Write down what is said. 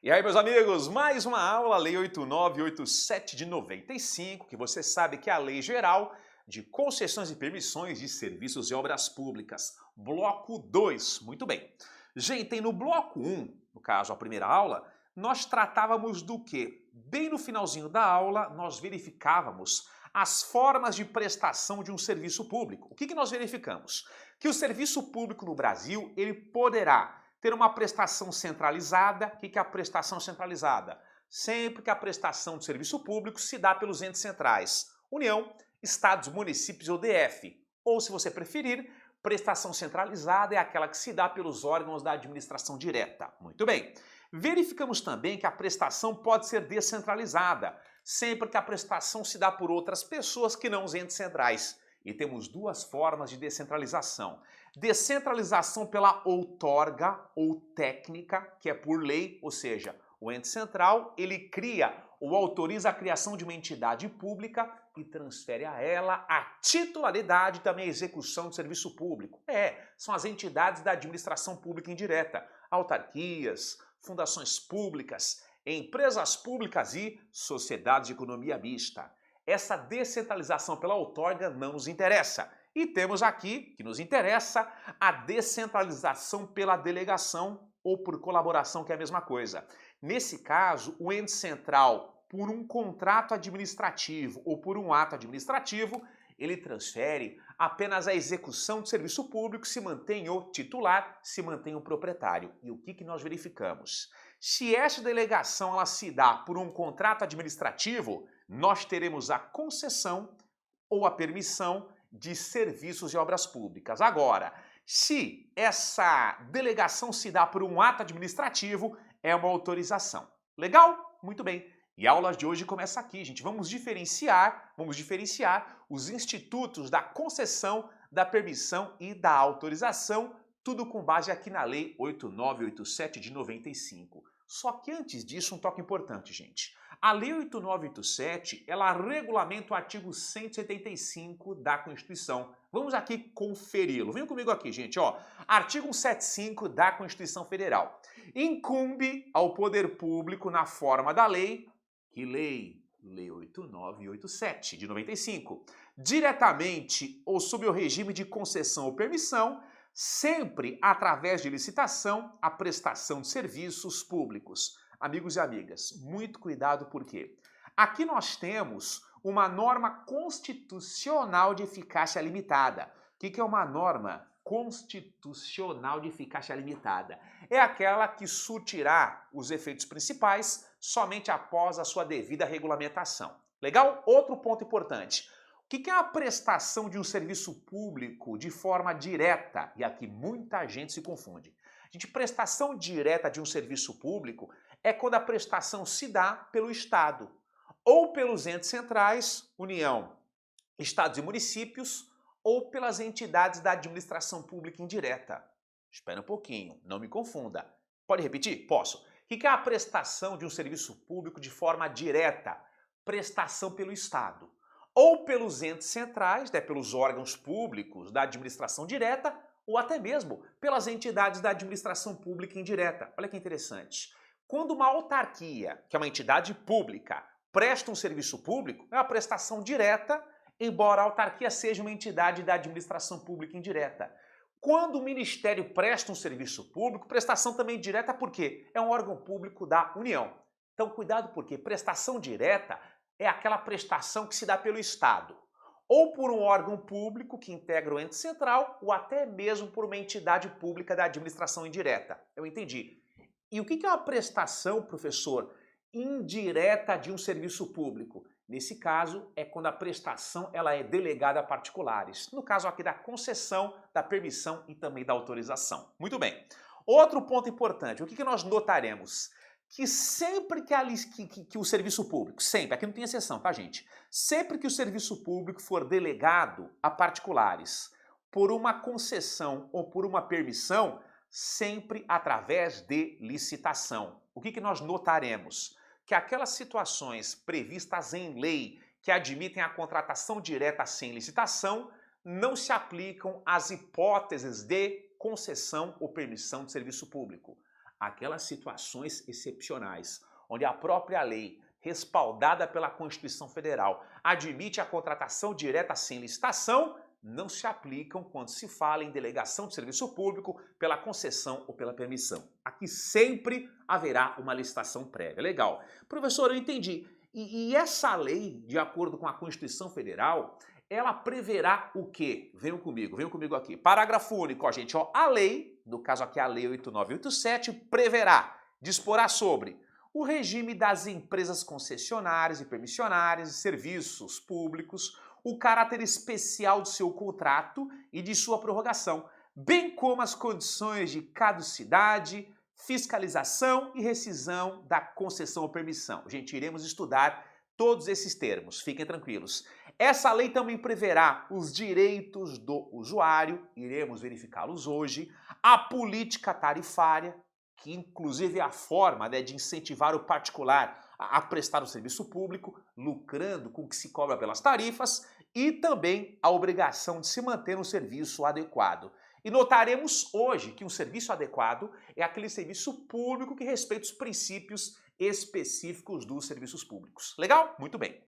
E aí, meus amigos, mais uma aula, Lei 8987 de 95, que você sabe que é a Lei Geral de Concessões e Permissões de Serviços e Obras Públicas. Bloco 2. Muito bem. Gente, no bloco 1, no caso a primeira aula, nós tratávamos do quê? Bem no finalzinho da aula, nós verificávamos as formas de prestação de um serviço público. O que nós verificamos? Que o serviço público no Brasil, ele poderá ter uma prestação centralizada. O que é a prestação centralizada? Sempre que a prestação de serviço público se dá pelos entes centrais, União, Estados, Municípios ou DF. Ou, se você preferir, prestação centralizada é aquela que se dá pelos órgãos da administração direta. Muito bem. Verificamos também que a prestação pode ser descentralizada, sempre que a prestação se dá por outras pessoas que não os entes centrais. E temos duas formas de descentralização. Descentralização pela outorga ou técnica, que é por lei, ou seja, o ente central, ele cria ou autoriza a criação de uma entidade pública e transfere a ela a titularidade e também a execução do serviço público. São as entidades da administração pública indireta, autarquias, fundações públicas, empresas públicas e sociedades de economia mista. Essa descentralização pela outorga não nos interessa. E temos aqui, que nos interessa, a descentralização pela delegação ou por colaboração, que é a mesma coisa. Nesse caso, o ente central, por um contrato administrativo ou por um ato administrativo, ele transfere apenas a execução do serviço público, se mantém o titular, se mantém o proprietário. E o que nós verificamos? Se essa delegação ela se dá por um contrato administrativo, nós teremos a concessão ou a permissão de serviços e obras públicas. Agora, se essa delegação se dá por um ato administrativo, é uma autorização. Legal? Muito bem. E a aula de hoje começa aqui, gente. Vamos diferenciar os institutos da concessão, da permissão e da autorização, tudo com base aqui na Lei 8987 de 95. Só que antes disso, um toque importante, gente. A Lei 8987, ela regulamenta o artigo 175 da Constituição. Vamos aqui conferi-lo. Vem comigo aqui, gente. Artigo 175 da Constituição Federal. Incumbe ao poder público, na forma da lei, que lei? Lei 8987 de 95. Diretamente ou sob o regime de concessão ou permissão, sempre através de licitação, a prestação de serviços públicos. Amigos e amigas, muito cuidado porque aqui nós temos uma norma constitucional de eficácia limitada. O que é uma norma constitucional de eficácia limitada? É aquela que surtirá os efeitos principais somente após a sua devida regulamentação. Legal? Outro ponto importante. O que é a prestação de um serviço público de forma direta? E aqui muita gente se confunde. Prestação direta de um serviço público é quando a prestação se dá pelo Estado ou pelos entes centrais, União, Estados e Municípios, ou pelas entidades da administração pública indireta. Espera um pouquinho, não me confunda. Pode repetir? Posso. O que é a prestação de um serviço público de forma direta? Prestação pelo Estado ou pelos entes centrais, pelos órgãos públicos da administração direta, ou até mesmo pelas entidades da administração pública indireta. Olha que interessante. Quando uma autarquia, que é uma entidade pública, presta um serviço público, é uma prestação direta, embora a autarquia seja uma entidade da administração pública indireta. Quando o Ministério presta um serviço público, prestação também direta porque é um órgão público da União. Então, cuidado porque prestação direta é aquela prestação que se dá pelo Estado, ou por um órgão público que integra o ente central, ou até mesmo por uma entidade pública da administração indireta. Eu entendi. E o que é uma prestação, professor, indireta de um serviço público? Nesse caso, é quando a prestação ela é delegada a particulares. No caso aqui da concessão, da permissão e também da autorização. Muito bem. Outro ponto importante, o que nós notaremos? Que sempre que o serviço público, sempre, aqui não tem exceção, tá, gente? Sempre que o serviço público for delegado a particulares por uma concessão ou por uma permissão, sempre através de licitação. O que nós notaremos? Que aquelas situações previstas em lei que admitem a contratação direta sem licitação não se aplicam as hipóteses de concessão ou permissão de serviço público. Aquelas situações excepcionais, onde a própria lei, respaldada pela Constituição Federal, admite a contratação direta sem licitação, não se aplicam quando se fala em delegação de serviço público pela concessão ou pela permissão. Aqui sempre haverá uma licitação prévia. Legal. Professor, eu entendi. E essa lei, de acordo com a Constituição Federal, ela preverá o quê? Venham comigo aqui. Parágrafo único, ó, gente. Ó, a lei, no caso aqui a Lei 8987, preverá, disporá sobre o regime das empresas concessionárias e permissionárias de serviços públicos, o caráter especial do seu contrato e de sua prorrogação, bem como as condições de caducidade, fiscalização e rescisão da concessão ou permissão. Gente, iremos estudar todos esses termos, fiquem tranquilos. Essa lei também preverá os direitos do usuário, iremos verificá-los hoje, a política tarifária, que inclusive é a forma, né, de incentivar o particular a prestar o serviço público, lucrando com o que se cobra pelas tarifas, e também a obrigação de se manter um serviço adequado. E notaremos hoje que um serviço adequado é aquele serviço público que respeita os princípios específicos dos serviços públicos. Legal? Muito bem.